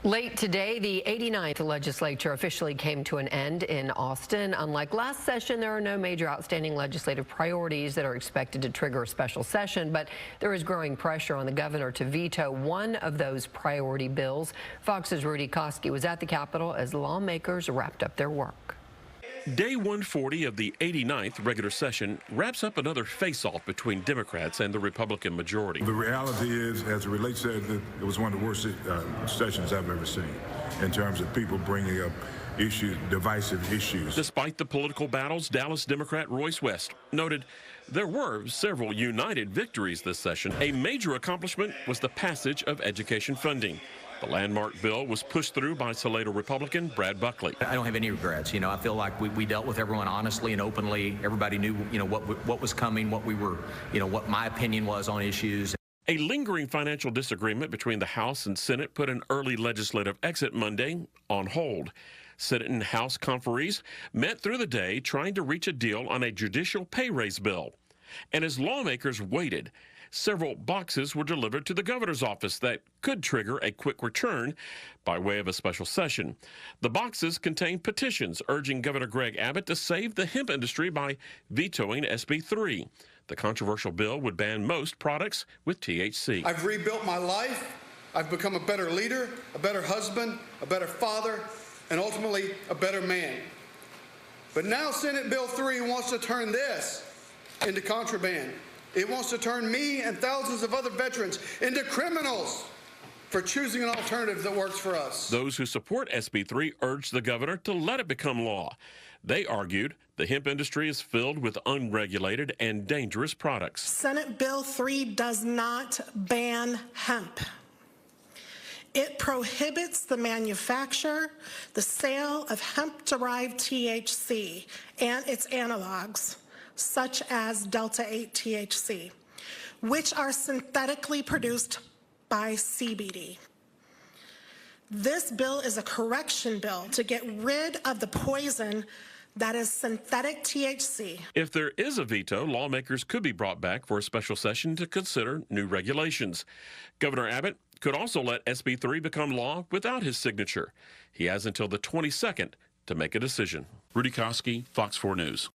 Late today, the 89th legislature officially came to an end in Austin. Unlike last session, there are no major outstanding legislative priorities that are expected to trigger a special session, but there is growing pressure on the governor to veto one of those priority bills. Fox's Rudy Koski was at the Capitol as lawmakers wrapped up their work. Day 140 of the 89th regular session wraps up another face-off between Democrats and the Republican majority. The reality is, as it relates to it, it was one of the worst sessions I've ever seen in terms of people bringing up issues, divisive issues. Despite the political battles, Dallas Democrat Royce West noted there were several united victories this session. A major accomplishment was the passage of education funding. The landmark bill was pushed through by Salado Republican Brad Buckley. I don't have any regrets. I feel like we dealt with everyone honestly and openly. Everybody knew, what was coming, what we were, what my opinion was on issues. A lingering financial disagreement between the House and Senate put an early legislative exit Monday on hold. Senate and House conferees met through the day trying to reach a deal on a judicial pay raise bill. And as lawmakers waited, several boxes were delivered to the governor's office that could trigger a quick return by way of a special session. The boxes contain petitions urging Governor Greg Abbott to save the hemp industry by vetoing SB 3. The controversial bill would ban most products with THC. I've rebuilt my life. I've become a better leader, a better husband, a better father, and ultimately a better man. But now Senate Bill 3 wants to turn this into contraband. It wants to turn me and thousands of other veterans into criminals for choosing an alternative that works for us. Those who support SB 3 urged the governor to let it become law. They argued the hemp industry is filled with unregulated and dangerous products. Senate Bill 3 does not ban hemp. It prohibits the manufacture, the sale of hemp-derived THC and its analogs, such as Delta-8 THC, which are synthetically produced by CBD. This bill is a correction bill to get rid of the poison that is synthetic THC. If there is a veto, lawmakers could be brought back for a special session to consider new regulations. Governor Abbott could also let SB 3 become law without his signature. He has until the 22nd to make a decision. Rudy Koski, Fox 4 News.